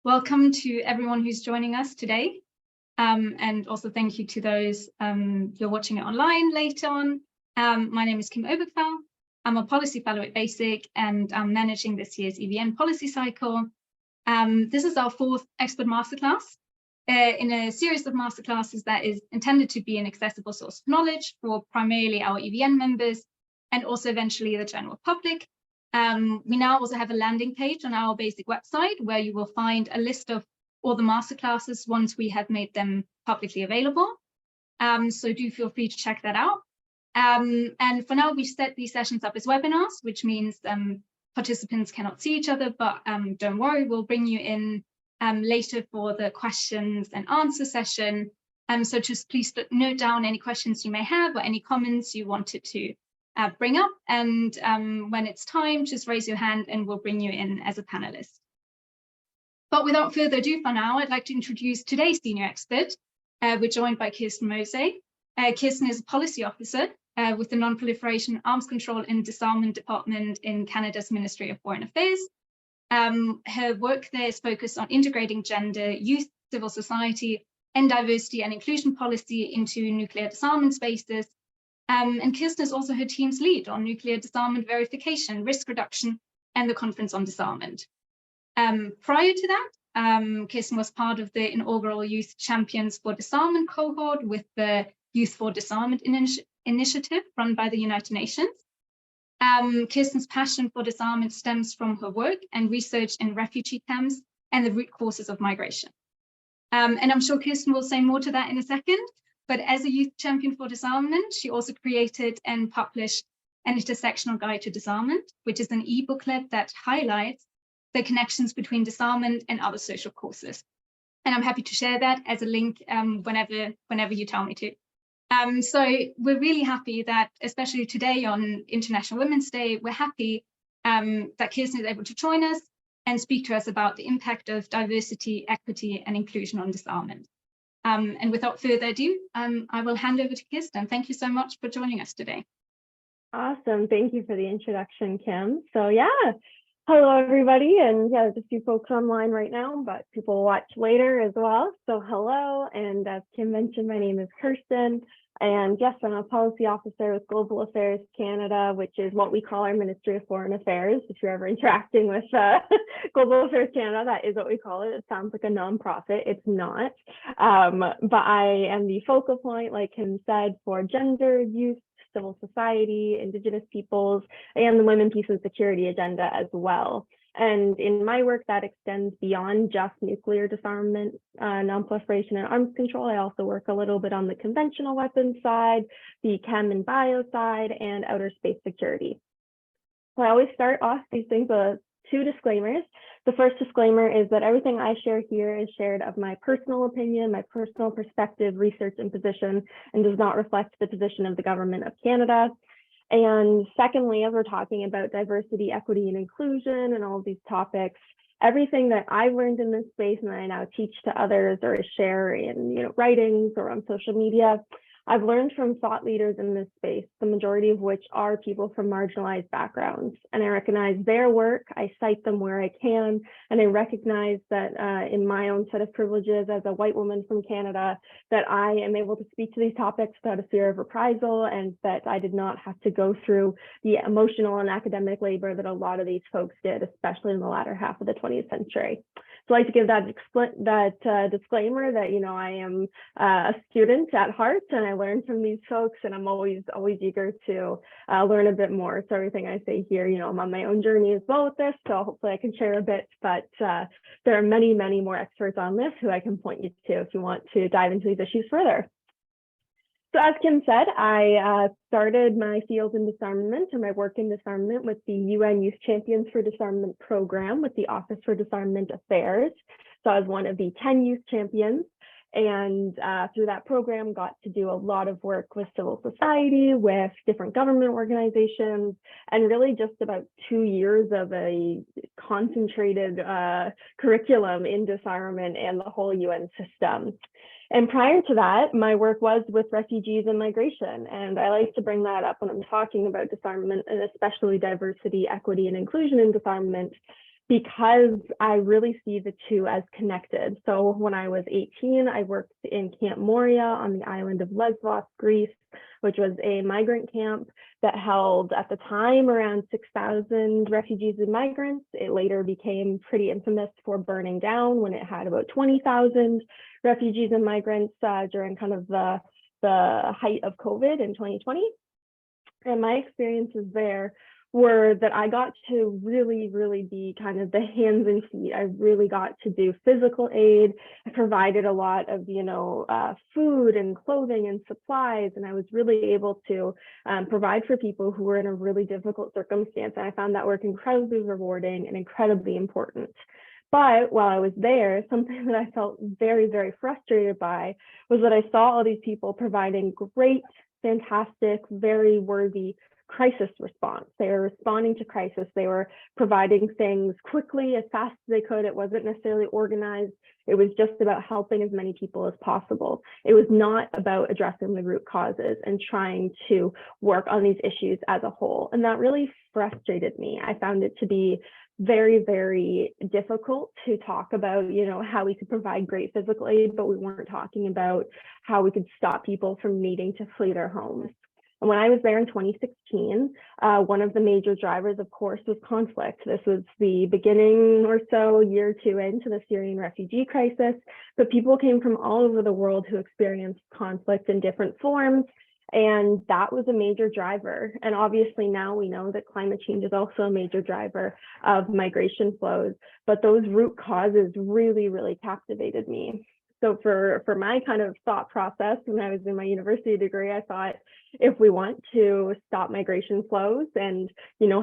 Welcome to everyone who's joining us today. And also thank you to those who are watching it online later on. My name is Kim Obergfell. I'm a policy fellow at BASIC and I'm managing this year's EVN policy cycle. This is our fourth expert masterclass in a series of masterclasses that is intended to be an accessible source of knowledge for primarily our EVN members and also eventually the general public. We now also have a landing page on our BASIC website where you will find a list of all the masterclasses once we have made them publicly available. So do feel free to check that out. And for now, we set these sessions up as webinars, which means participants cannot see each other, but don't worry, we'll bring you in later for the questions and answer session. So just please note down any questions you may have or any comments you wanted to bring up. And when it's time, just raise your hand and we'll bring you in as a panelist. But without further ado for now, I'd like to introduce today's senior expert. We're joined by Kirsten Mosey. Kirsten is a policy officer with the Non-Proliferation, Arms Control and Disarmament Department in Canada's Ministry of Foreign Affairs. Her work there is focused on integrating gender, youth, civil society, and diversity and inclusion policy into nuclear disarmament spaces. And Kirsten is also her team's lead on nuclear disarmament verification, risk reduction, and the Conference on Disarmament. Prior to that, Kirsten was part of the inaugural Youth Champions for Disarmament cohort with the Youth for Disarmament initiative run by the United Nations. Kirsten's passion for disarmament stems from her work and research in refugee camps and the root causes of migration. And I'm sure Kirsten will say more to that in a second, but as a Youth Champion for Disarmament, she also created and published An Intersectional Guide to Disarmament, which is an e-booklet that highlights the connections between disarmament and other social causes. And I'm happy to share that as a link whenever you tell me to. So we're really happy that, especially today on International Women's Day, we're happy that Kirsten is able to join us and speak to us about the impact of diversity, equity, and inclusion on disarmament. And without further ado, I will hand over to Kirsten. Thank you so much for joining us today. Awesome. Thank you for the introduction, Kim. So yeah, hello, everybody. And yeah, there's a few folks online right now, but people will watch later as well. So hello. And as Kim mentioned, my name is Kirsten. And yes, I'm a policy officer with Global Affairs Canada, which is what we call our Ministry of Foreign Affairs. If you're ever interacting with Global Affairs Canada, that is what we call it. It sounds like a nonprofit. It's not. But I am the focal point, like Kim said, for gender, youth, civil society, Indigenous peoples, and the women, peace, and security agenda as well. And in my work, that extends beyond just nuclear disarmament, non-proliferation, and arms control. I also work a little bit on the conventional weapons side, the chem and bio side, and outer space security. So I always start off these things with two disclaimers. The first disclaimer is that everything I share here is shared of my personal opinion, my personal perspective, research, and position, and does not reflect the position of the Government of Canada. And secondly, as we're talking about diversity, equity, and inclusion and all of these topics, everything that I've learned in this space and that I now teach to others or share in writings or on social media, I've learned from thought leaders in this space, the majority of which are people from marginalized backgrounds. And I recognize their work, I cite them where I can, and I recognize that in my own set of privileges as a white woman from Canada, that I am able to speak to these topics without a fear of reprisal, and that I did not have to go through the emotional and academic labor that a lot of these folks did, especially in the latter half of the 20th century. So I'd like to give that disclaimer that, I am a student at heart and I learn from these folks, and I'm always eager to learn a bit more. So everything I say here, I'm on my own journey as well with this, so hopefully I can share a bit, but there are many, many more experts on this who I can point you to if you want to dive into these issues further. So as Kim said, I started my field in disarmament or my work in disarmament with the UN Youth Champions for Disarmament program with the Office for Disarmament Affairs. So I was one of the 10 youth champions, and through that program got to do a lot of work with civil society, with different government organizations, and really just about 2 years of a concentrated curriculum in disarmament and the whole UN system. And prior to that, my work was with refugees and migration. And I like to bring that up when I'm talking about disarmament, and especially diversity, equity, and inclusion in disarmament, because I really see the two as connected. So when I was 18, I worked in Camp Moria on the island of Lesbos, Greece, which was a migrant camp that held at the time around 6,000 refugees and migrants. It later became pretty infamous for burning down when it had about 20,000 refugees and migrants during kind of the height of COVID in 2020. And my experiences there were that I got to really be kind of the hands and feet. I really got to do physical aid. I provided a lot of, food and clothing and supplies, and I was really able to provide for people who were in a really difficult circumstance. And I found that work incredibly rewarding and incredibly important. But while I was there, something that I felt very frustrated by was that I saw all these people providing great, fantastic, very worthy crisis response. They were responding to crisis. They were providing things quickly, as fast as they could. It wasn't necessarily organized. It was just about helping as many people as possible. It was not about addressing the root causes and trying to work on these issues as a whole. And that really frustrated me. I found it to be very difficult to talk about, how we could provide great physical aid, but we weren't talking about how we could stop people from needing to flee their homes. And when I was there in 2016, one of the major drivers, of course, was conflict. This was the beginning or so, year two into the Syrian refugee crisis, but people came from all over the world who experienced conflict in different forms. And that was a major driver. And obviously now we know that climate change is also a major driver of migration flows, but those root causes really captivated me. So for my kind of thought process when I was in my university degree, I thought if we want to stop migration flows and,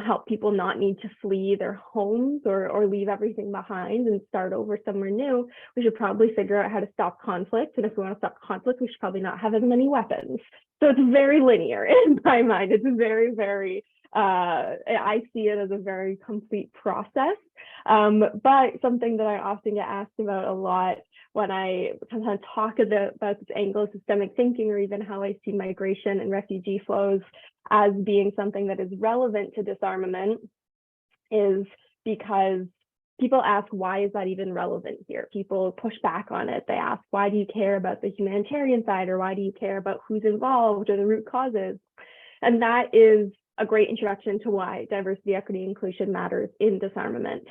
help people not need to flee their homes or leave everything behind and start over somewhere new, we should probably figure out how to stop conflict. And if we want to stop conflict, we should probably not have as many weapons. So it's very linear in my mind. It's very, I see it as a very complete process. But something that I often get asked about a lot when I kind of talk about this angle of systemic thinking, or even how I see migration and refugee flows as being something that is relevant to disarmament, is because people ask, why is that even relevant here? People push back on it. They ask, why do you care about the humanitarian side, or why do you care about who's involved or the root causes? And that is a great introduction to why diversity, equity, inclusion matters in disarmament.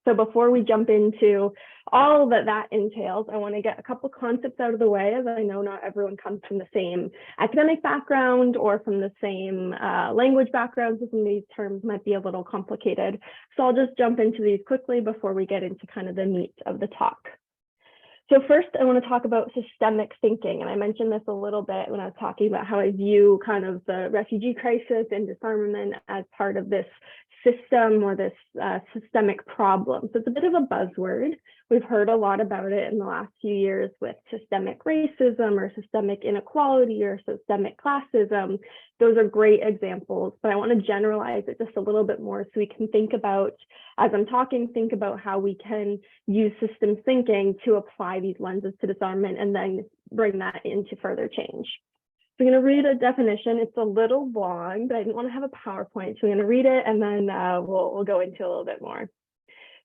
So before we jump into all that entails, I want to get a couple concepts out of the way, as I know not everyone comes from the same academic background or from the same language background, so some of these terms might be a little complicated. So I'll just jump into these quickly before we get into kind of the meat of the talk. So first, I want to talk about systemic thinking. And I mentioned this a little bit when I was talking about how I view kind of the refugee crisis and disarmament as part of this system or this systemic problem. So it's a bit of a buzzword. We've heard a lot about it in the last few years with systemic racism or systemic inequality or systemic classism. Those are great examples, but I want to generalize it just a little bit more so we can think about, as I'm talking, think about how we can use systems thinking to apply these lenses to disarmament and then bring that into further change. So I'm going to read a definition. It's a little long, but I didn't want to have a PowerPoint, so I'm going to read it and then we'll go into a little bit more.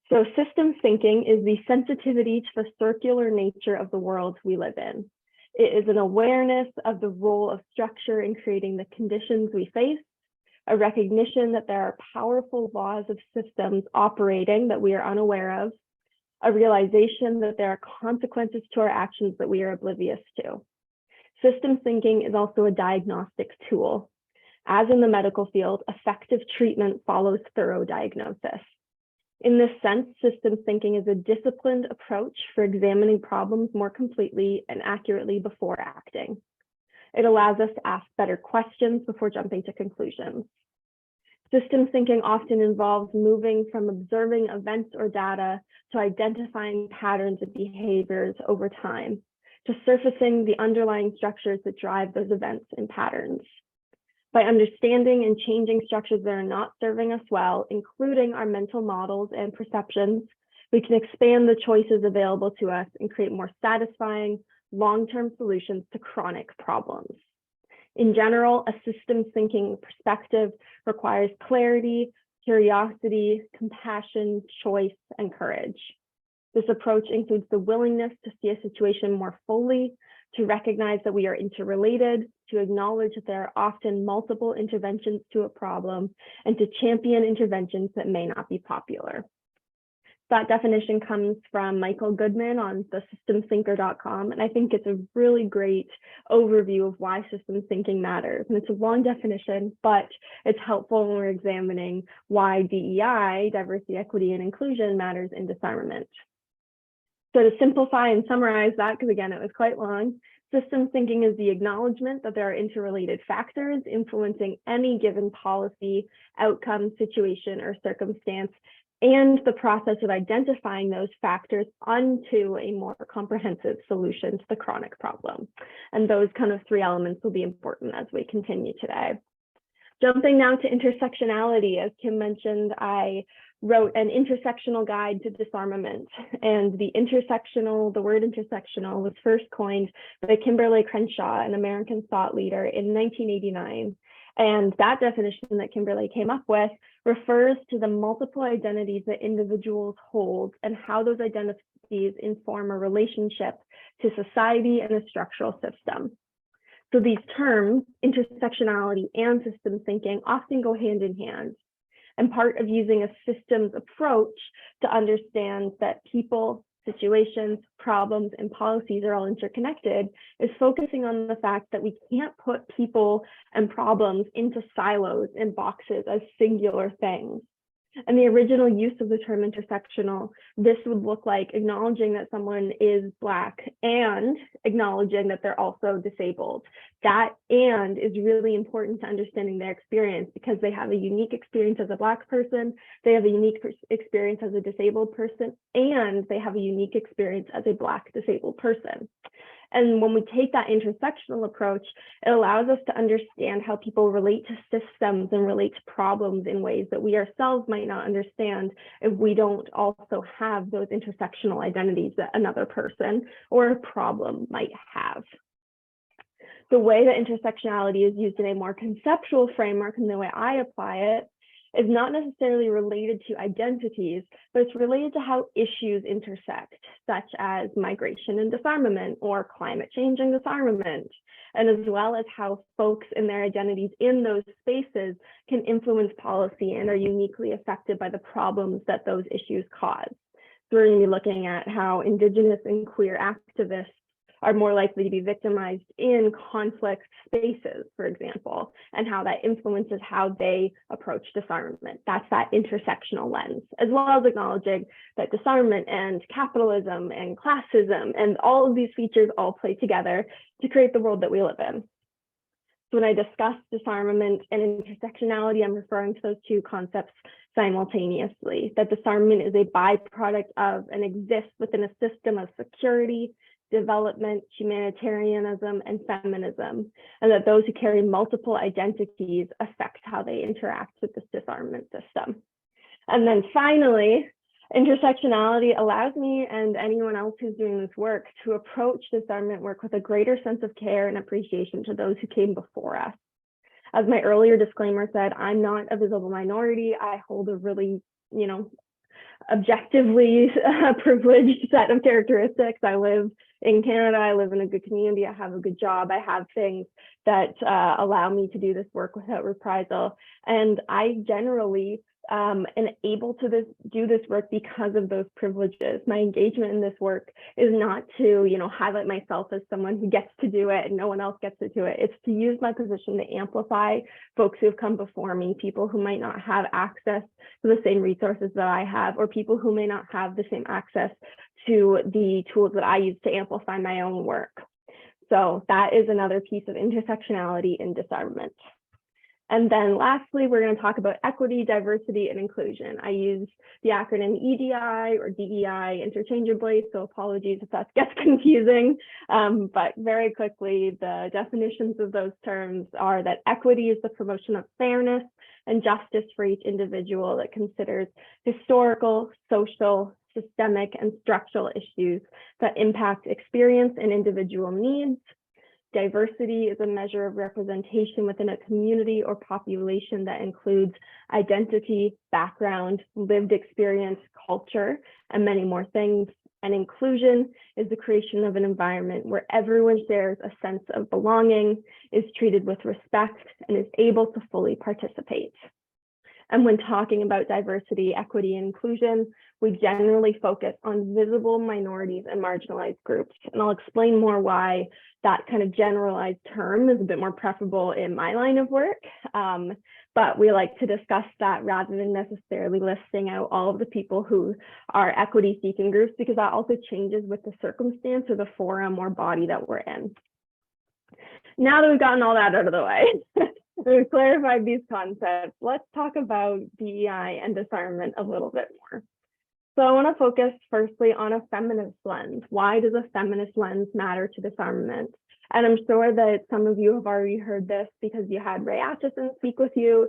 So systems thinking is the sensitivity to the circular nature of the world we live in. It is an awareness of the role of structure in creating the conditions we face, a recognition that there are powerful laws of systems operating that we are unaware of, a realization that there are consequences to our actions that we are oblivious to. Systems thinking is also a diagnostic tool. As in the medical field, effective treatment follows thorough diagnosis. In this sense, systems thinking is a disciplined approach for examining problems more completely and accurately before acting. It allows us to ask better questions before jumping to conclusions. Systems thinking often involves moving from observing events or data to identifying patterns of behaviors over time, to surfacing the underlying structures that drive those events and patterns. By understanding and changing structures that are not serving us well, including our mental models and perceptions, we can expand the choices available to us and create more satisfying, long-term solutions to chronic problems. In general, a systems thinking perspective requires clarity, curiosity, compassion, choice, and courage. This approach includes the willingness to see a situation more fully, to recognize that we are interrelated, to acknowledge that there are often multiple interventions to a problem, and to champion interventions that may not be popular. That definition comes from Michael Goodman on the systemthinker.com, and I think it's a really great overview of why systems thinking matters. And it's a long definition, but it's helpful when we're examining why DEI, diversity, equity, and inclusion matters in disarmament. So to simplify and summarize that, because again, it was quite long, systems thinking is the acknowledgement that there are interrelated factors influencing any given policy, outcome, situation, or circumstance, and the process of identifying those factors onto a more comprehensive solution to the chronic problem. And those kind of three elements will be important as we continue today. Jumping now to intersectionality, as Kim mentioned, I wrote an intersectional guide to disarmament, and the word intersectional was first coined by Kimberly Crenshaw, an American thought leader, in 1989. And that definition that Kimberly came up with refers to the multiple identities that individuals hold and how those identities inform a relationship to society and a structural system. So these terms, intersectionality and systems thinking, often go hand in hand. And part of using a systems approach to understand that people, situations, problems, and policies are all interconnected is focusing on the fact that we can't put people and problems into silos and boxes as singular things. And the original use of the term intersectional, this would look like acknowledging that someone is Black and acknowledging that they're also disabled. That "and" is really important to understanding their experience, because they have a unique experience as a Black person, they have a unique experience as a disabled person, and they have a unique experience as a Black disabled person. And when we take that intersectional approach, it allows us to understand how people relate to systems and relate to problems in ways that we ourselves might not understand if we don't also have those intersectional identities that another person or a problem might have. The way that intersectionality is used in a more conceptual framework, and the way I apply it, is not necessarily related to identities, but it's related to how issues intersect, such as migration and disarmament, or climate change and disarmament, and as well as how folks and their identities in those spaces can influence policy and are uniquely affected by the problems that those issues cause. So we're going to be looking at how Indigenous and queer activists are more likely to be victimized in conflict spaces, for example, and how that influences how they approach disarmament. That's that intersectional lens, as well as acknowledging that disarmament and capitalism and classism and all of these features all play together to create the world that we live in. So when I discuss disarmament and intersectionality, I'm referring to those two concepts simultaneously, that disarmament is a byproduct of and exists within a system of security, development, humanitarianism, and feminism, and that those who carry multiple identities affect how they interact with this disarmament system. And then finally, intersectionality allows me and anyone else who's doing this work to approach disarmament work with a greater sense of care and appreciation to those who came before us. As my earlier disclaimer said, I'm not a visible minority. I hold a really, objectively privileged set of characteristics. I live in Canada, I live in a good community, I have a good job, I have things that allow me to do this work without reprisal. And I generally am able to do this work because of those privileges. My engagement in this work is not to, highlight myself as someone who gets to do it and no one else gets to do it. It's to use my position to amplify folks who have come before me, people who might not have access to the same resources that I have, or people who may not have the same access to the tools that I use to amplify my own work. So that is another piece of intersectionality in disarmament. And then lastly, we're going to talk about equity, diversity, and inclusion. I use the acronym EDI or DEI interchangeably, so apologies if that gets confusing. But very quickly, the definitions of those terms are that equity is the promotion of fairness and justice for each individual that considers historical, social, systemic, and structural issues that impact experience and individual needs. Diversity is a measure of representation within a community or population that includes identity, background, lived experience, culture, and many more things. And inclusion is the creation of an environment where everyone shares a sense of belonging, is treated with respect, and is able to fully participate. And when talking about diversity, equity, and inclusion, we generally focus on visible minorities and marginalized groups. And I'll explain more why that kind of generalized term is a bit more preferable in my line of work. But we like to discuss that rather than necessarily listing out all of the people who are equity seeking groups, because that also changes with the circumstance or the forum or body that we're in. Now that we've gotten all that out of the way, we've clarified these concepts, let's talk about DEI and disarmament a little bit more. So I want to focus firstly on a feminist lens. Why does a feminist lens matter to disarmament? And I'm sure that some of you have already heard this because you had Ray Atchison speak with you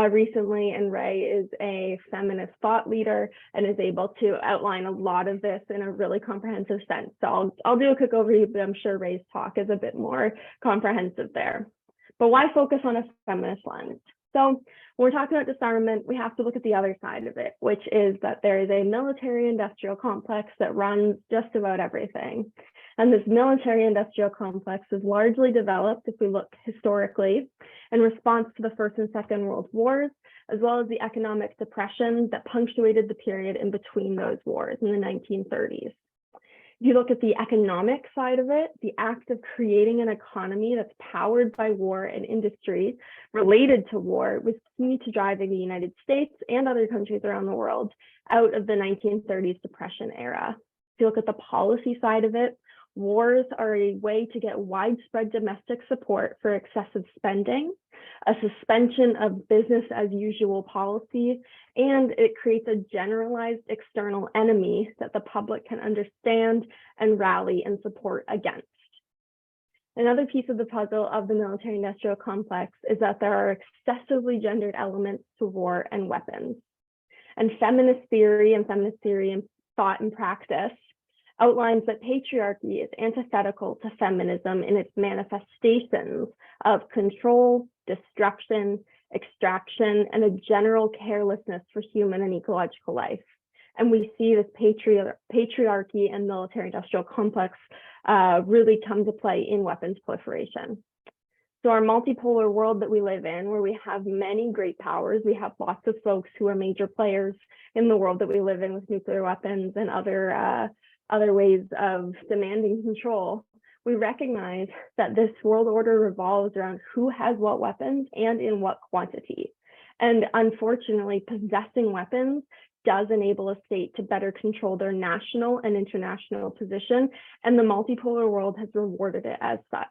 recently, and Ray is a feminist thought leader and is able to outline a lot of this in a really comprehensive sense. So I'll do a quick overview, but I'm sure Ray's talk is a bit more comprehensive there. But why focus on a feminist lens? So when we're talking about disarmament, we have to look at the other side of it, which is that there is a military-industrial complex that runs just about everything. And this military-industrial complex is largely developed, if we look historically, in response to the First and Second World Wars, as well as the economic depression that punctuated the period in between those wars in the 1930s. If you look at the economic side of it, the act of creating an economy that's powered by war and industry related to war was key to driving the United States and other countries around the world out of the 1930s Depression era. If you look at the policy side of it, wars are a way to get widespread domestic support for excessive spending, a suspension of business as usual policy, and it creates a generalized external enemy that the public can understand and rally and support against. Another piece of the puzzle of the military-industrial complex is that there are excessively gendered elements to war and weapons. And feminist theory and thought and practice outlines that patriarchy is antithetical to feminism in its manifestations of control, destruction, extraction, and a general carelessness for human and ecological life. And we see this patriarchy and military-industrial complex really come to play in weapons proliferation. So our multipolar world that we live in, where we have many great powers, we have lots of folks who are major players in the world that we live in with nuclear weapons and other ways of demanding control, we recognize that this world order revolves around who has what weapons and in what quantity. And unfortunately, possessing weapons does enable a state to better control their national and international position, and the multipolar world has rewarded it as such.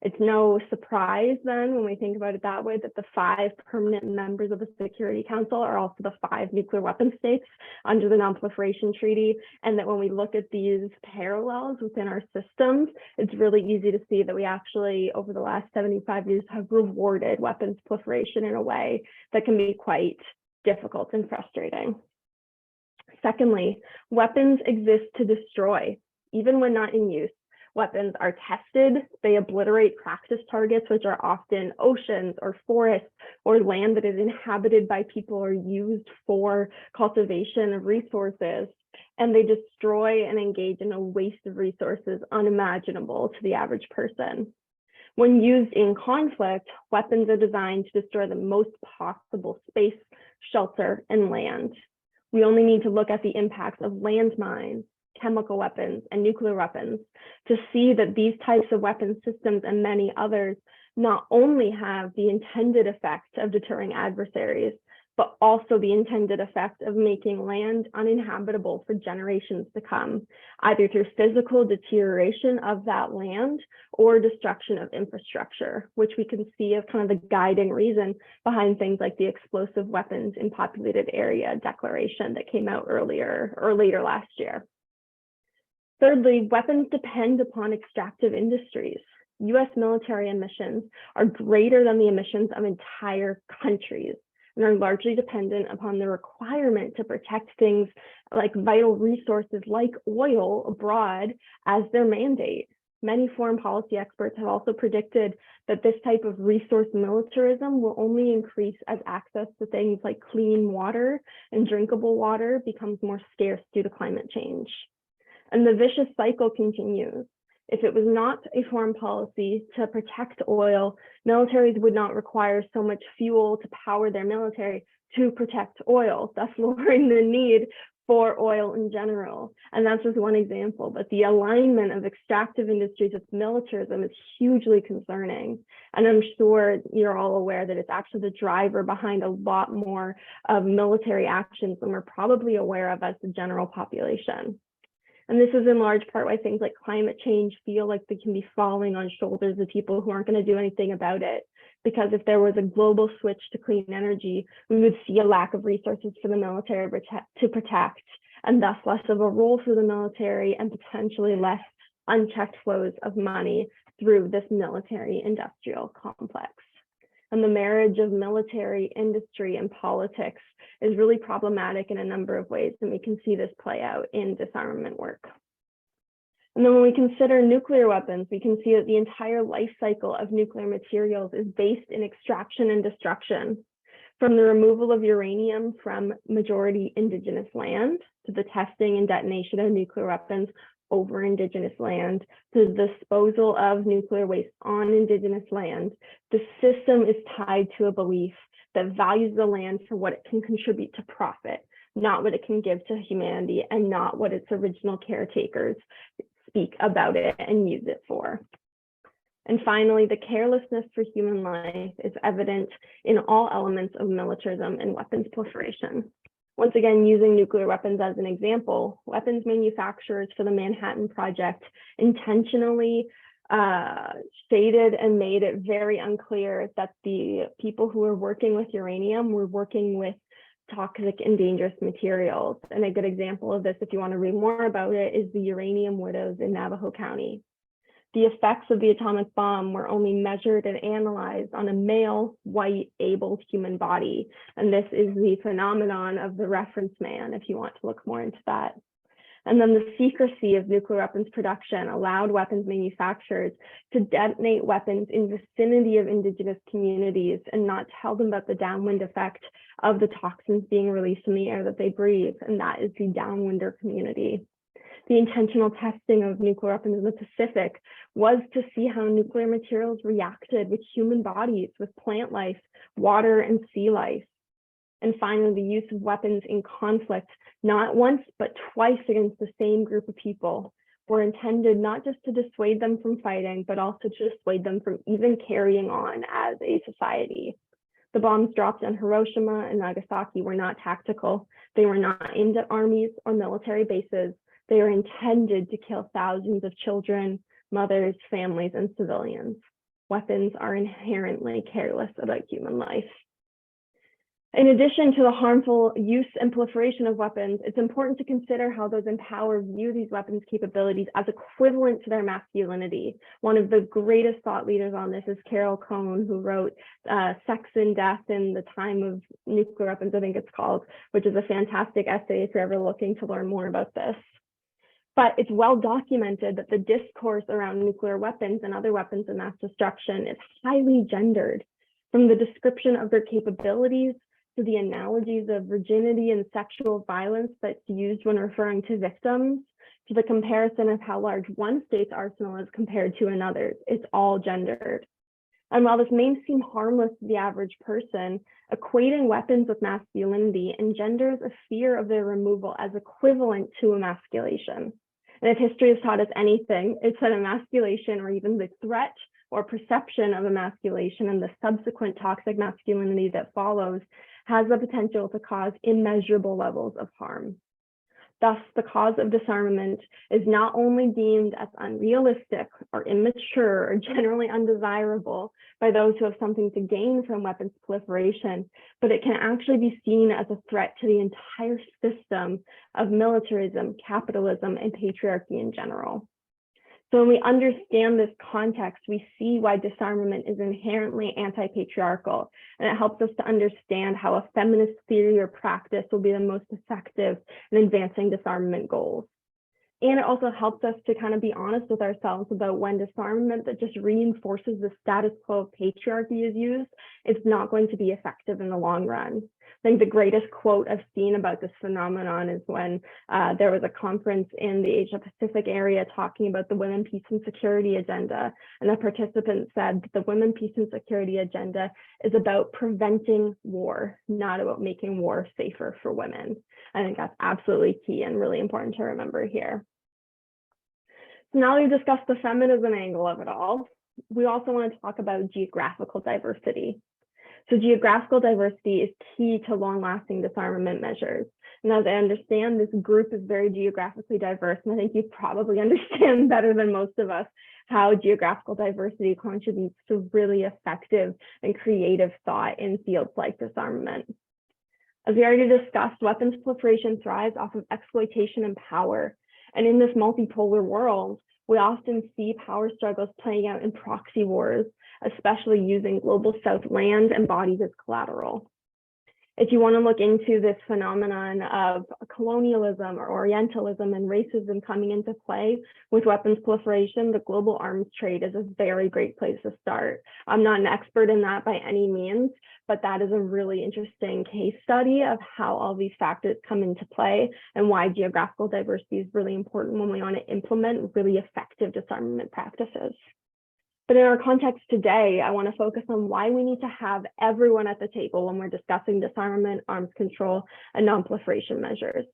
It's no surprise then, when we think about it that way, that the 5 permanent members of the Security Council are also the 5 nuclear weapon states under the Non-Proliferation Treaty, and that when we look at these parallels within our systems, it's really easy to see that we actually, over the last 75 years, have rewarded weapons proliferation in a way that can be quite difficult and frustrating. Secondly, weapons exist to destroy, even when not in use. Weapons are tested, they obliterate practice targets, which are often oceans or forests or land that is inhabited by people or used for cultivation of resources, and they destroy and engage in a waste of resources unimaginable to the average person. When used in conflict, weapons are designed to destroy the most possible space, shelter, and land. We only need to look at the impacts of landmines, chemical weapons, and nuclear weapons to see that these types of weapon systems and many others not only have the intended effect of deterring adversaries, but also the intended effect of making land uninhabitable for generations to come, either through physical deterioration of that land or destruction of infrastructure, which we can see as kind of the guiding reason behind things like the Explosive Weapons in Populated Area Declaration that came out earlier or later last year. Thirdly, weapons depend upon extractive industries. US military emissions are greater than the emissions of entire countries and are largely dependent upon the requirement to protect things like vital resources like oil abroad as their mandate. Many foreign policy experts have also predicted that this type of resource militarism will only increase as access to things like clean water and drinkable water becomes more scarce due to climate change. And the vicious cycle continues. If it was not a foreign policy to protect oil, militaries would not require so much fuel to power their military to protect oil, thus lowering the need for oil in general. And that's just one example, but the alignment of extractive industries with militarism is hugely concerning. And I'm sure you're all aware that it's actually the driver behind a lot more of military actions than we're probably aware of as the general population. And this is in large part why things like climate change feel like they can be falling on shoulders of people who aren't going to do anything about it. Because if there was a global switch to clean energy, we would see a lack of resources for the military to protect, and thus less of a role for the military and potentially less unchecked flows of money through this military industrial complex. And the marriage of military, industry, and politics is really problematic in a number of ways, and we can see this play out in disarmament work. And then when we consider nuclear weapons, we can see that the entire life cycle of nuclear materials is based in extraction and destruction. From the removal of uranium from majority indigenous land to the testing and detonation of nuclear weapons over indigenous land to the disposal of nuclear waste on indigenous land, the system is tied to a belief that values the land for what it can contribute to profit, not what it can give to humanity, and not what its original caretakers speak about it and use it for. And finally, the carelessness for human life is evident in all elements of militarism and weapons proliferation. Once again, using nuclear weapons as an example, weapons manufacturers for the Manhattan Project intentionally stated and made it very unclear that the people who were working with uranium were working with toxic and dangerous materials. And a good example of this, if you want to read more about it, is the uranium widows in Navajo County. The effects of the atomic bomb were only measured and analyzed on a male, white, able human body. And this is the phenomenon of the reference man, if you want to look more into that. And then the secrecy of nuclear weapons production allowed weapons manufacturers to detonate weapons in vicinity of indigenous communities and not tell them about the downwind effect of the toxins being released in the air that they breathe, and that is the downwinder community. The intentional testing of nuclear weapons in the Pacific was to see how nuclear materials reacted with human bodies, with plant life, water, and sea life. And finally, the use of weapons in conflict, not once, but twice against the same group of people, were intended not just to dissuade them from fighting, but also to dissuade them from even carrying on as a society. The bombs dropped on Hiroshima and Nagasaki were not tactical. They were not aimed at armies or military bases. They are intended to kill thousands of children, mothers, families, and civilians. Weapons are inherently careless about human life. In addition to the harmful use and proliferation of weapons, it's important to consider how those in power view these weapons capabilities as equivalent to their masculinity. One of the greatest thought leaders on this is Carol Cohn, who wrote Sex and Death in the Time of Nuclear Weapons, I think it's called, which is a fantastic essay if you're ever looking to learn more about this. But it's well documented that the discourse around nuclear weapons and other weapons of mass destruction is highly gendered, from the description of their capabilities to the analogies of virginity and sexual violence that's used when referring to victims, to the comparison of how large one state's arsenal is compared to another's. It's all gendered. And while this may seem harmless to the average person, equating weapons with masculinity engenders a fear of their removal as equivalent to emasculation. And if history has taught us anything, it's that emasculation, or even the threat or perception of emasculation and the subsequent toxic masculinity that follows, has the potential to cause immeasurable levels of harm. Thus, the cause of disarmament is not only deemed as unrealistic or immature or generally undesirable by those who have something to gain from weapons proliferation, but it can actually be seen as a threat to the entire system of militarism, capitalism, and patriarchy in general. So when we understand this context, we see why disarmament is inherently anti-patriarchal, and it helps us to understand how a feminist theory or practice will be the most effective in advancing disarmament goals. And it also helps us to kind of be honest with ourselves about when disarmament that just reinforces the status quo of patriarchy is used, it's not going to be effective in the long run. I think the greatest quote I've seen about this phenomenon is when there was a conference in the Asia Pacific area talking about the Women, Peace and Security agenda. And the participants said that the Women, Peace and Security agenda is about preventing war, not about making war safer for women. I think that's absolutely key and really important to remember here. So now we've discussed the feminism angle of it all. We also want to talk about geographical diversity. So geographical diversity is key to long-lasting disarmament measures. And as I understand, this group is very geographically diverse, and I think you probably understand better than most of us how geographical diversity contributes to really effective and creative thought in fields like disarmament. As we already discussed, weapons proliferation thrives off of exploitation and power. And in this multipolar world, we often see power struggles playing out in proxy wars, especially using global South land and bodies as collateral. If you want to look into this phenomenon of colonialism or Orientalism and racism coming into play with weapons proliferation, the global arms trade is a very great place to start. I'm not an expert in that by any means, but that is a really interesting case study of how all these factors come into play and why geographical diversity is really important when we want to implement really effective disarmament practices. But in our context today, I want to focus on why we need to have everyone at the table when we're discussing disarmament, arms control, and non-proliferation measures.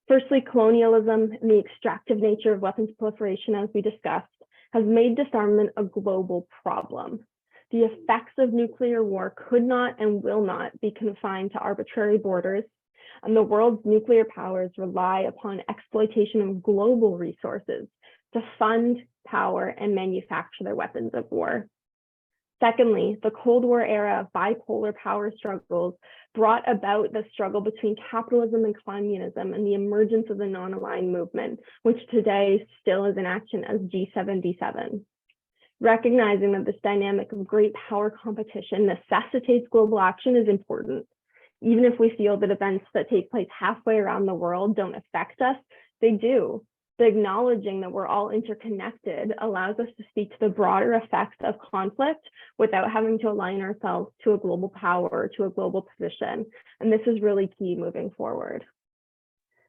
Firstly, colonialism and the extractive nature of weapons proliferation, as we discussed, has made disarmament a global problem. The effects of nuclear war could not and will not be confined to arbitrary borders, and the world's nuclear powers rely upon exploitation of global resources to fund, power, and manufacture their weapons of war. Secondly, the Cold War era of bipolar power struggles brought about the struggle between capitalism and communism and the emergence of the non-aligned movement, which today still is in action as G77. Recognizing that this dynamic of great power competition necessitates global action is important. Even if we feel that events that take place halfway around the world don't affect us, they do. But acknowledging that we're all interconnected allows us to speak to the broader effects of conflict without having to align ourselves to a global power or to a global position. And this is really key moving forward.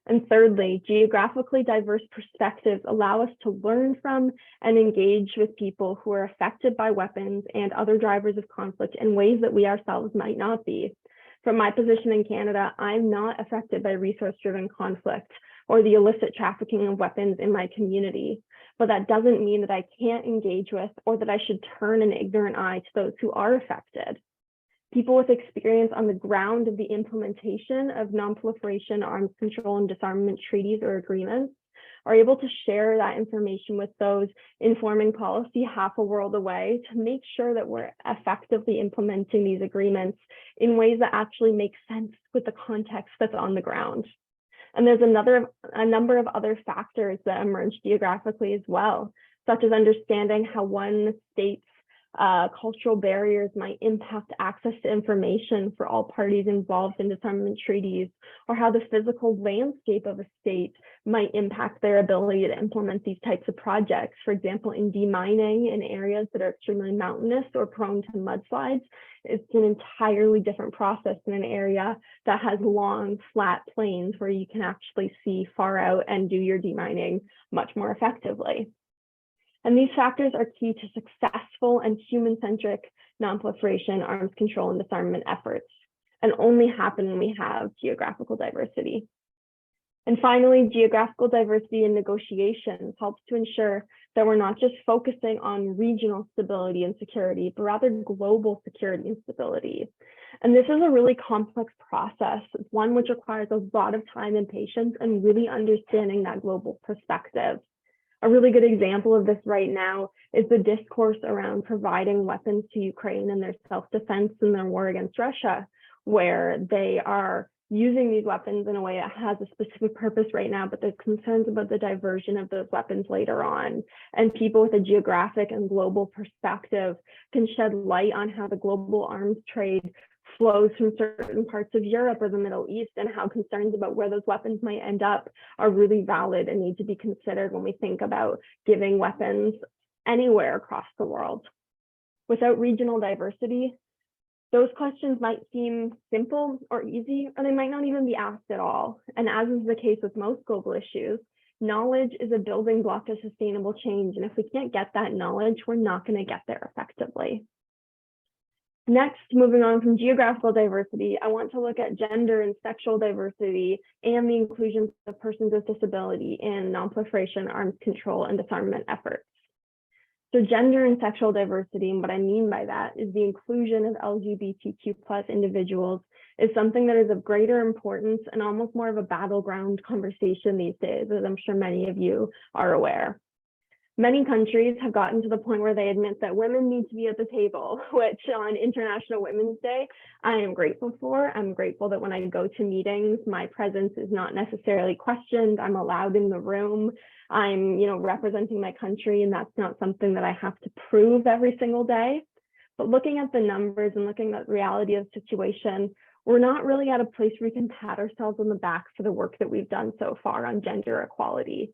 And thirdly, geographically diverse perspectives allow us to learn from and engage with people who are affected by weapons and other drivers of conflict in ways that we ourselves might not be. From my position in Canada, I'm not affected by resource-driven conflict or the illicit trafficking of weapons in my community, but that doesn't mean that I can't engage with or that I should turn an ignorant eye to those who are affected. People with experience on the ground of the implementation of non-proliferation, arms control, and disarmament treaties or agreements are able to share that information with those informing policy half a world away to make sure that we're effectively implementing these agreements in ways that actually make sense with the context that's on the ground. And there's a number of other factors that emerge geographically as well, such as understanding how one state's cultural barriers might impact access to information for all parties involved in disarmament treaties, or how the physical landscape of a state might impact their ability to implement these types of projects. For example, in demining in areas that are extremely mountainous or prone to mudslides, it's an entirely different process than an area that has long, flat plains where you can actually see far out and do your demining much more effectively. And these factors are key to successful and human-centric non-proliferation, arms control, and disarmament efforts, and only happen when we have geographical diversity. And finally, geographical diversity in negotiations helps to ensure that we're not just focusing on regional stability and security, but rather global security and stability. And this is a really complex process, one which requires a lot of time and patience and really understanding that global perspective. A really good example of this right now is the discourse around providing weapons to Ukraine in their self-defense and their war against Russia, where they are using these weapons in a way that has a specific purpose right now, but there's concerns about the diversion of those weapons later on. And people with a geographic and global perspective can shed light on how the global arms trade flows from certain parts of Europe or the Middle East, and how concerns about where those weapons might end up are really valid and need to be considered when we think about giving weapons anywhere across the world. Without regional diversity, those questions might seem simple or easy, or they might not even be asked at all. And as is the case with most global issues, knowledge is a building block to sustainable change. And if we can't get that knowledge, we're not going to get there effectively. Next, moving on from geographical diversity, I want to look at gender and sexual diversity and the inclusion of persons with disability in non-proliferation, arms control, and disarmament efforts. So gender and sexual diversity, and what I mean by that is the inclusion of LGBTQ+ individuals is something that is of greater importance and almost more of a battleground conversation these days, as I'm sure many of you are aware. Many countries have gotten to the point where they admit that women need to be at the table, which on International Women's Day, I am grateful for. I'm grateful that when I go to meetings, my presence is not necessarily questioned. I'm allowed in the room. I'm, representing my country, and that's not something that I have to prove every single day. But looking at the numbers and looking at the reality of the situation, we're not really at a place where we can pat ourselves on the back for the work that we've done so far on gender equality.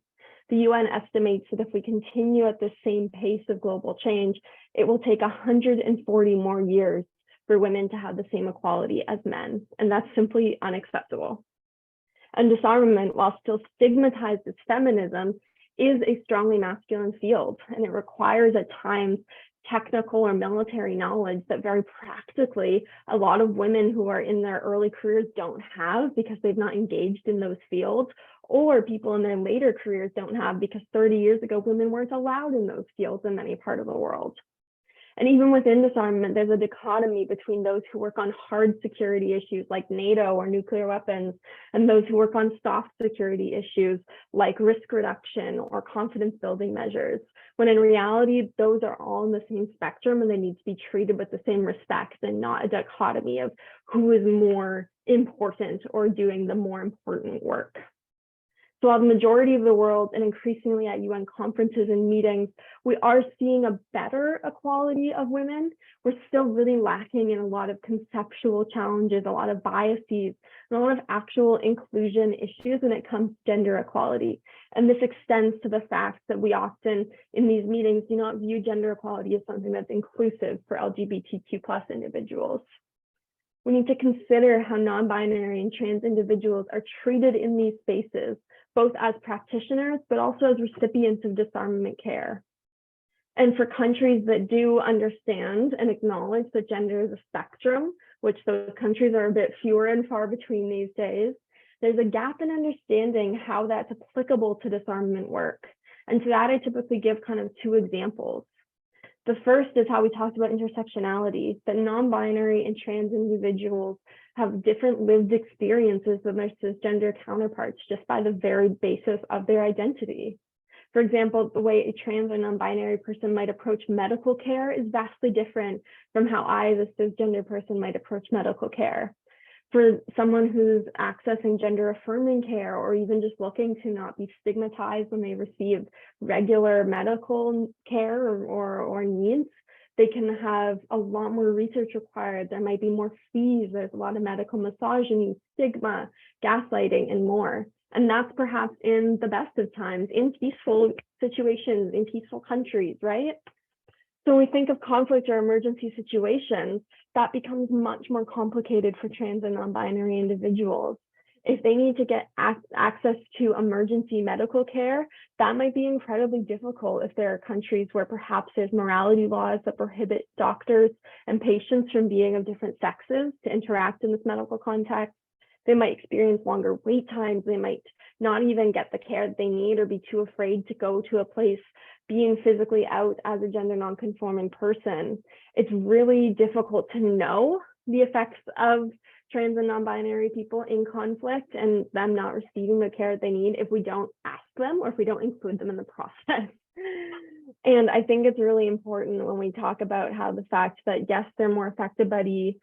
The UN estimates that if we continue at the same pace of global change, it will take 140 more years for women to have the same equality as men, and that's simply unacceptable. And disarmament, while still stigmatized as feminism, is a strongly masculine field, and it requires at times technical or military knowledge that very practically a lot of women who are in their early careers don't have because they've not engaged in those fields, or people in their later careers don't have because 30 years ago, women weren't allowed in those fields in many parts of the world. And even within disarmament, there's a dichotomy between those who work on hard security issues like NATO or nuclear weapons, and those who work on soft security issues like risk reduction or confidence building measures, when in reality, those are all in the same spectrum and they need to be treated with the same respect and not a dichotomy of who is more important or doing the more important work. So while the majority of the world and increasingly at UN conferences and meetings, we are seeing a better equality of women, we're still really lacking in a lot of conceptual challenges, a lot of biases, and a lot of actual inclusion issues when it comes to gender equality. And this extends to the fact that we often in these meetings do not view gender equality as something that's inclusive for LGBTQ+ individuals. We need to consider how non-binary and trans individuals are treated in these spaces, both as practitioners, but also as recipients of disarmament care. And for countries that do understand and acknowledge that gender is a spectrum, which those countries are a bit fewer and far between these days, there's a gap in understanding how that's applicable to disarmament work. And to that, I typically give kind of two examples. The first is how we talked about intersectionality, that non-binary and trans individuals have different lived experiences than their cisgender counterparts just by the very basis of their identity. For example, the way a trans or non-binary person might approach medical care is vastly different from how I, as a cisgender person, might approach medical care. For someone who's accessing gender-affirming care or even just looking to not be stigmatized when they receive regular medical care or needs, they can have a lot more research required. There might be more fees. There's a lot of medical misogyny, stigma, gaslighting, and more. And that's perhaps in the best of times, in peaceful situations, in peaceful countries, right? So when we think of conflict or emergency situations, that becomes much more complicated for trans and non-binary individuals. If they need to get access to emergency medical care, that might be incredibly difficult if there are countries where perhaps there's morality laws that prohibit doctors and patients from being of different sexes to interact in this medical context. They might experience longer wait times. They might not even get the care that they need or be too afraid to go to a place being physically out as a gender nonconforming person. It's really difficult to know the effects of trans and non-binary people in conflict and them not receiving the care that they need if we don't ask them or if we don't include them in the process. And I think it's really important when we talk about how the fact that, yes, they're more affected by the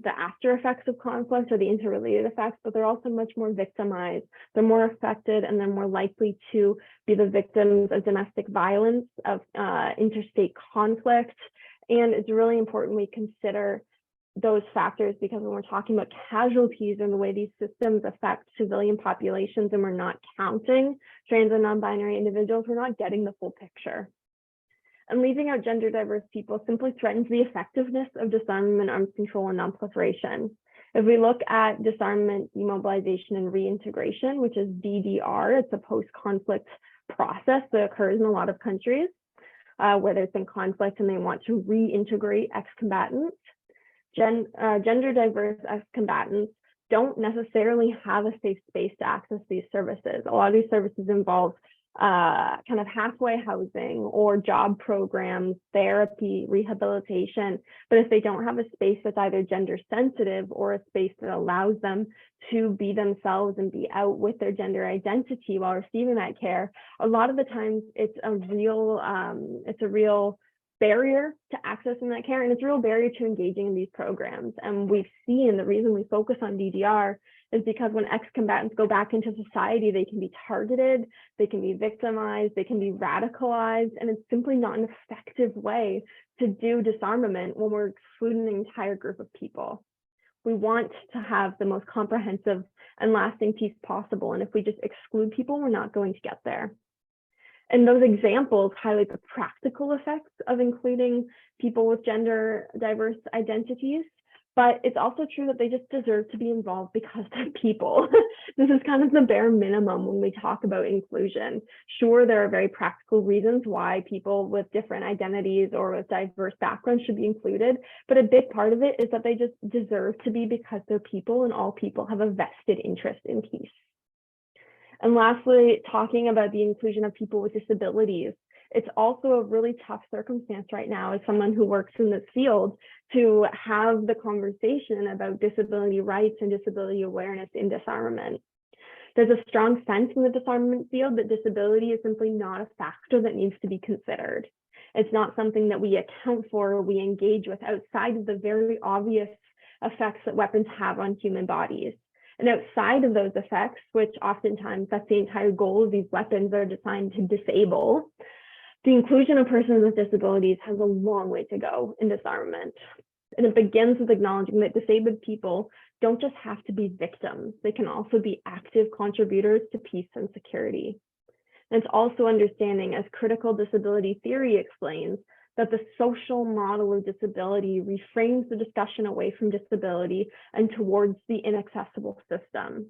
after effects of conflict or the interrelated effects, but they're also much more victimized. They're more affected and they're more likely to be the victims of domestic violence, of interstate conflict. And it's really important we consider those factors because when we're talking about casualties and the way these systems affect civilian populations and we're not counting trans and non-binary individuals, we're not getting the full picture. And leaving out gender diverse people simply threatens the effectiveness of disarmament, arms control, and non-proliferation. If we look at disarmament, demobilization, and reintegration, which is DDR, it's a post-conflict process that occurs in a lot of countries where there's been conflict and they want to reintegrate ex-combatants. Gender diverse ex-combatants don't necessarily have a safe space to access these services. A lot of these services involve kind of halfway housing or job programs, therapy, rehabilitation. But if they don't have a space that's either gender sensitive or a space that allows them to be themselves and be out with their gender identity while receiving that care, a lot of the times it's a real barrier to accessing that care, and it's a real barrier to engaging in these programs. And we've seen the reason we focus on DDR is because when ex-combatants go back into society, they can be targeted, they can be victimized, they can be radicalized, and it's simply not an effective way to do disarmament when we're excluding an entire group of people. We want to have the most comprehensive and lasting peace possible, and if we just exclude people, we're not going to get there. And those examples highlight the practical effects of including people with gender diverse identities, but it's also true that they just deserve to be involved because they're people. This is kind of the bare minimum when we talk about inclusion. Sure, there are very practical reasons why people with different identities or with diverse backgrounds should be included, but a big part of it is that they just deserve to be because they're people, and all people have a vested interest in peace. And lastly, talking about the inclusion of people with disabilities, it's also a really tough circumstance right now as someone who works in this field to have the conversation about disability rights and disability awareness in disarmament. There's a strong sense in the disarmament field that disability is simply not a factor that needs to be considered. It's not something that we account for or we engage with outside of the very obvious effects that weapons have on human bodies. And outside of those effects, which oftentimes that's the entire goal of these weapons are designed to disable, the inclusion of persons with disabilities has a long way to go in disarmament. And it begins with acknowledging that disabled people don't just have to be victims, they can also be active contributors to peace and security. And it's also understanding, as critical disability theory explains, that the social model of disability reframes the discussion away from disability and towards the inaccessible system.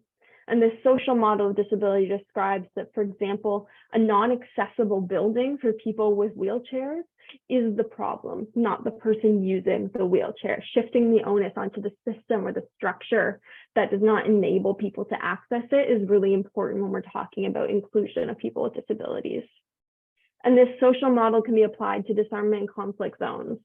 And this social model of disability describes that, for example, a non-accessible building for people with wheelchairs is the problem, not the person using the wheelchair. Shifting the onus onto the system or the structure that does not enable people to access it is really important when we're talking about inclusion of people with disabilities. And this social model can be applied to disarmament and conflict zones.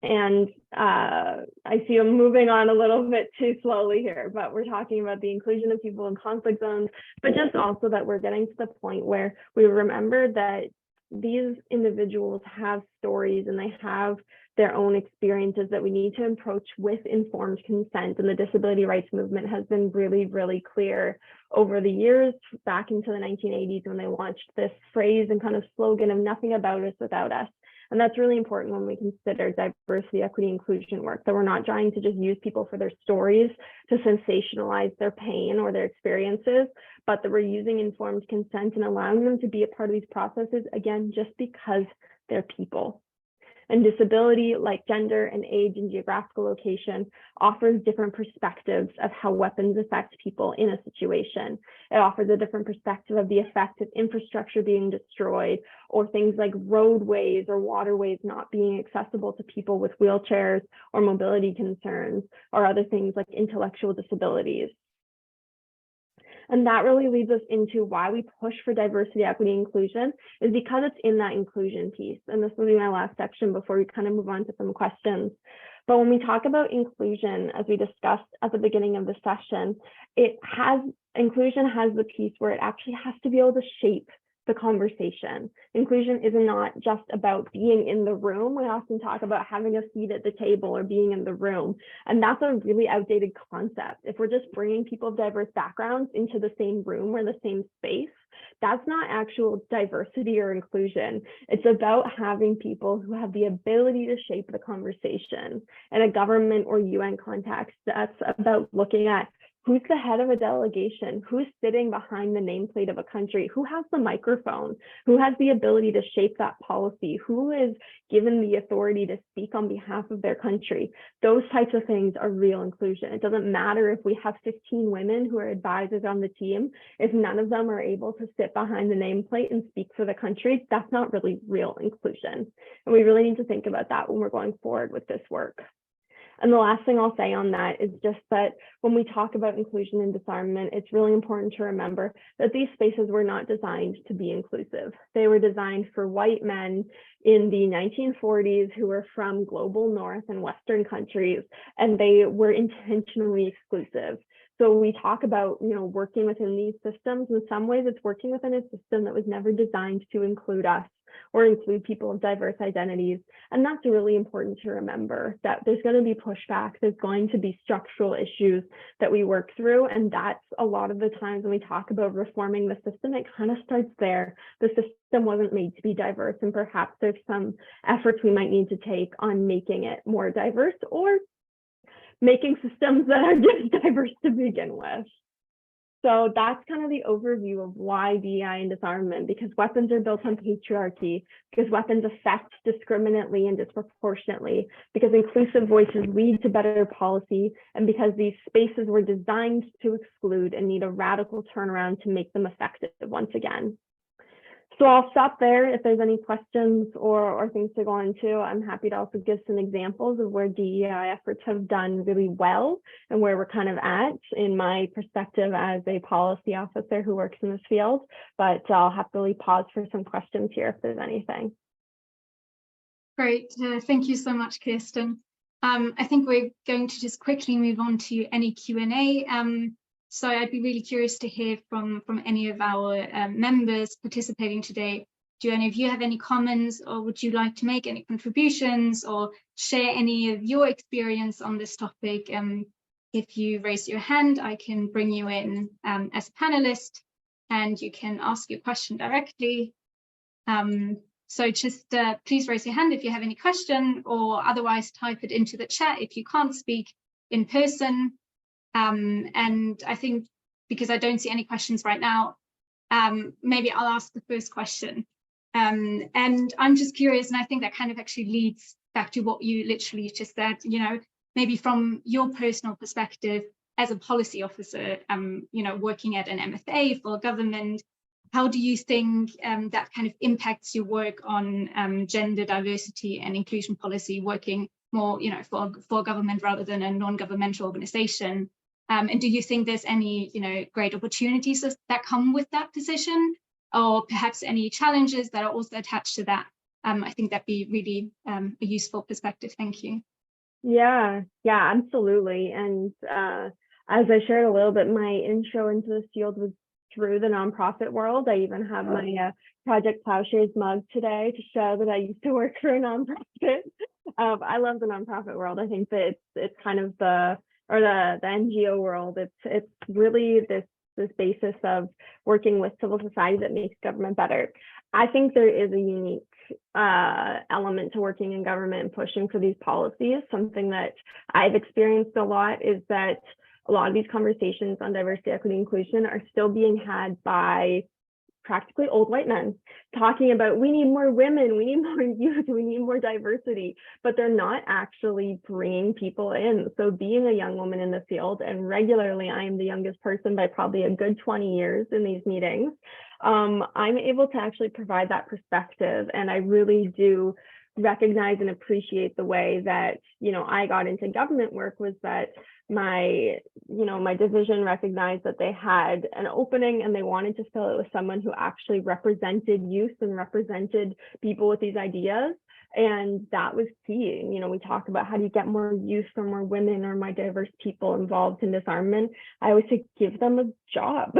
And I see I'm moving on a little bit too slowly here, but we're talking about the inclusion of people in conflict zones, but just also that we're getting to the point where we remember that these individuals have stories and they have their own experiences that we need to approach with informed consent. And the disability rights movement has been really, really clear over the years, back into the 1980s when they launched this phrase and kind of slogan of nothing about us without us. And that's really important when we consider diversity, equity, inclusion work, that we're not trying to just use people for their stories to sensationalize their pain or their experiences, but that we're using informed consent and allowing them to be a part of these processes, again, just because they're people. And disability, like gender and age and geographical location, offers different perspectives of how weapons affect people in a situation. It offers a different perspective of the effect of infrastructure being destroyed, or things like roadways or waterways not being accessible to people with wheelchairs or mobility concerns, or other things like intellectual disabilities. And that really leads us into why we push for diversity, equity, inclusion, is because it's in that inclusion piece. And this will be my last section before we kind of move on to some questions. But when we talk about inclusion, as we discussed at the beginning of the session, inclusion has the piece where it actually has to be able to shape the conversation. Inclusion is not just about being in the room. We often talk about having a seat at the table or being in the room, and that's a really outdated concept. If we're just bringing people of diverse backgrounds into the same room or the same space, that's not actual diversity or inclusion. It's about having people who have the ability to shape the conversation. In a government or UN context, that's about looking at who's the head of a delegation, who's sitting behind the nameplate of a country, who has the microphone, who has the ability to shape that policy, who is given the authority to speak on behalf of their country. Those types of things are real inclusion. It doesn't matter if we have 15 women who are advisors on the team, if none of them are able to sit behind the nameplate and speak for the country, that's not really real inclusion. And we really need to think about that when we're going forward with this work. And the last thing I'll say on that is just that when we talk about inclusion and disarmament, it's really important to remember that these spaces were not designed to be inclusive. They were designed for white men in the 1940s who were from global North and Western countries, and they were intentionally exclusive. So we talk about, working within these systems. In some ways, it's working within a system that was never designed to include us or include people of diverse identities. And that's really important to remember, that there's going to be pushback, there's going to be structural issues that we work through. And that's a lot of the times when we talk about reforming the system, it kind of starts there. The system wasn't made to be diverse, and perhaps there's some efforts we might need to take on making it more diverse, or making systems that are just diverse to begin with. So that's kind of the overview of why DEI and disarmament, because weapons are built on patriarchy, because weapons affect discriminately and disproportionately, because inclusive voices lead to better policy, and because these spaces were designed to exclude and need a radical turnaround to make them effective once again. So I'll stop there. If there's any questions or things to go into, I'm happy to also give some examples of where DEI efforts have done really well and where we're kind of at in my perspective as a policy officer who works in this field. But I'll happily pause for some questions here if there's anything. Great. Thank you so much, Kirsten. I think we're going to just quickly move on to any Q&A. So I'd be really curious to hear from any of our members participating today. Do any of you have any comments, or would you like to make any contributions or share any of your experience on this topic? If you raise your hand, I can bring you in as a panelist, and you can ask your question directly. So just please raise your hand if you have any question, or otherwise type it into the chat if you can't speak in person. And I think, because I don't see any questions right now, maybe I'll ask the first question. And I'm just curious, and I think that kind of actually leads back to what you literally just said, maybe from your personal perspective as a policy officer, working at an MFA for government, how do you think that kind of impacts your work on gender diversity and inclusion policy, working more, for government rather than a non-governmental organization? And do you think there's any, great opportunities that come with that position, or perhaps any challenges that are also attached to that? I think that'd be really a useful perspective. Thank you. Yeah, absolutely. And as I shared a little bit, my intro into this field was through the nonprofit world. I even have my Project Plowshares mug today to show that I used to work for a nonprofit. I love the nonprofit world. I think that it's kind of the NGO world. It's really this basis of working with civil society that makes government better. I think there is a unique element to working in government and pushing for these policies. Something that I've experienced a lot is that a lot of these conversations on diversity, equity, inclusion are still being had by practically old white men talking about, we need more women, we need more youth, we need more diversity, but they're not actually bringing people in. So being a young woman in the field, and regularly I am the youngest person by probably a good 20 years in these meetings, I'm able to actually provide that perspective. And I really do recognize and appreciate the way that, I got into government work was that my division recognized that they had an opening and they wanted to fill it with someone who actually represented youth and represented people with these ideas. And that was key. We talk about how do you get more youth or more women or more diverse people involved in disarmament. I always say, give them a job.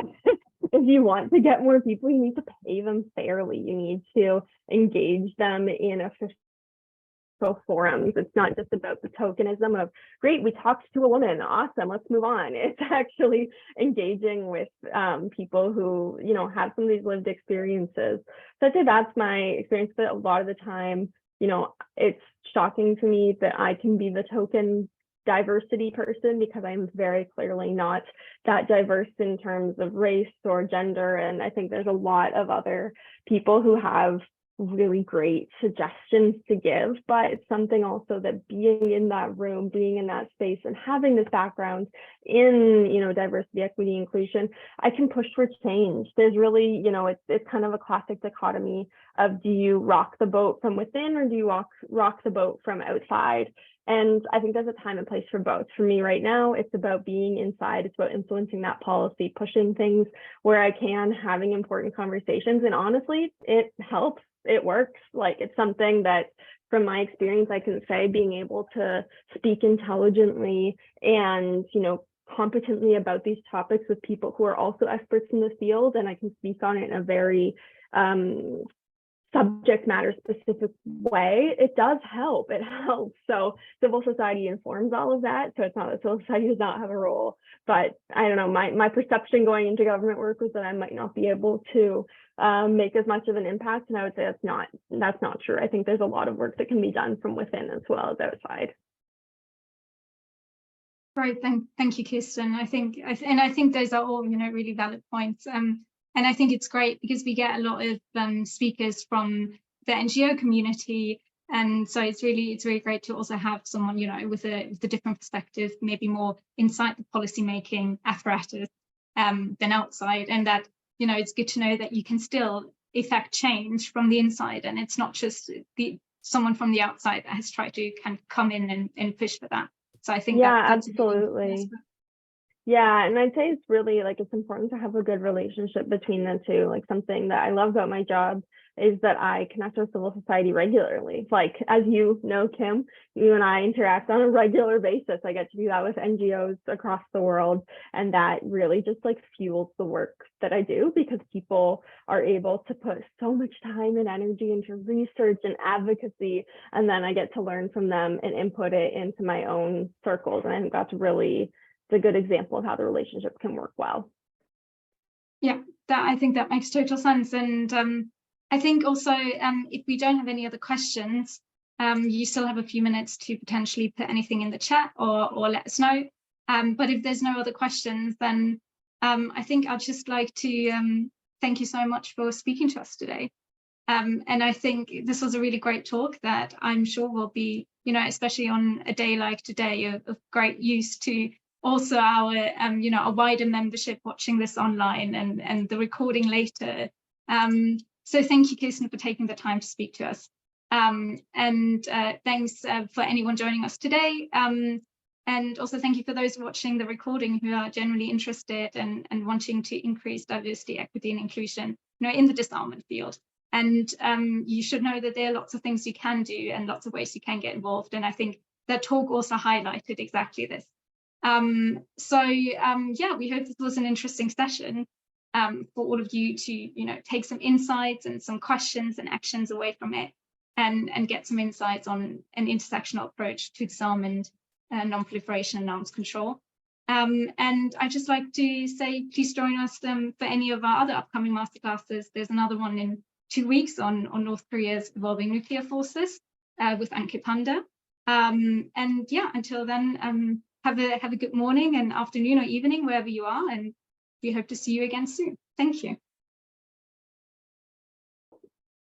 if you want to get more people, you need to pay them fairly. You need to engage them in official forums. It's not just about the tokenism of, great, we talked to a woman, awesome, let's move on. It's actually engaging with people who, you know, have some of these lived experiences. So I'd say that's my experience, but a lot of the time, you know, it's shocking to me that I can be the token diversity person, because I'm very clearly not that diverse in terms of race or gender. And I think there's a lot of other people who have really great suggestions to give, but it's something also that being in that room, being in that space, and having this background in, you know, diversity, equity, inclusion, I can push for change. There's really, you know, it's kind of a classic dichotomy of, do you rock the boat from within, or do you rock the boat from outside? And I think there's a time and place for both. For me right now, it's about being inside. It's about influencing that policy, pushing things where I can, having important conversations. And honestly, it helps. It works. Like, it's something that, from my experience, I can say being able to speak intelligently and, you know, competently about these topics with people who are also experts in the field, and I can speak on it in a very subject matter specific way, it does help. It helps. So civil society informs all of that. So it's not that civil society does not have a role, but I don't know, my perception going into government work was that I might not be able to make as much of an impact. And I would say that's not true. I think there's a lot of work that can be done from within as well as outside. Right, thank you, Kirsten. I think those are all, you know, really valid points. And I think it's great because we get a lot of speakers from the NGO community, and so it's really great to also have someone, you know, with a different perspective, maybe more inside the policymaking apparatus than outside, and that, you know, it's good to know that you can still effect change from the inside, and it's not just someone from the outside that has tried to kind of come in and push for that. So I think that's absolutely. Yeah, and I'd say it's really, like, it's important to have a good relationship between the two. Like, something that I love about my job is that I connect with civil society regularly. Like, as you know, Kim, you and I interact on a regular basis. I get to do that with NGOs across the world, and that really just, like, fuels the work that I do, because people are able to put so much time and energy into research and advocacy, and then I get to learn from them and input it into my own circles. And I think that's really a good example of how the relationship can work well. Yeah, I think that makes total sense. And I think also, if we don't have any other questions, you still have a few minutes to potentially put anything in the chat or let us know. But if there's no other questions, then I think I'd just like to thank you so much for speaking to us today. And I think this was a really great talk that I'm sure will be, you know, especially on a day like today, of great use to also our, you know, a wider membership watching this online and the recording later. So thank you, Kirsten, for taking the time to speak to us. And thanks for anyone joining us today. And also thank you for those watching the recording who are generally interested and wanting to increase diversity, equity, and inclusion, you know, in the disarmament field. And you should know that there are lots of things you can do and lots of ways you can get involved. And I think that talk also highlighted exactly this. Yeah, we hope this was an interesting session for all of you to, you know, take some insights and some questions and actions away from it, and get some insights on an intersectional approach to disarmament, non-proliferation, and arms control. And I'd just like to say, please join us for any of our other upcoming masterclasses. There's another one in 2 weeks on North Korea's evolving nuclear forces with Ankit Panda. And yeah, until then, have a good morning and afternoon or evening, wherever you are, and we hope to see you again soon. Thank you.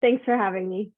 Thanks for having me.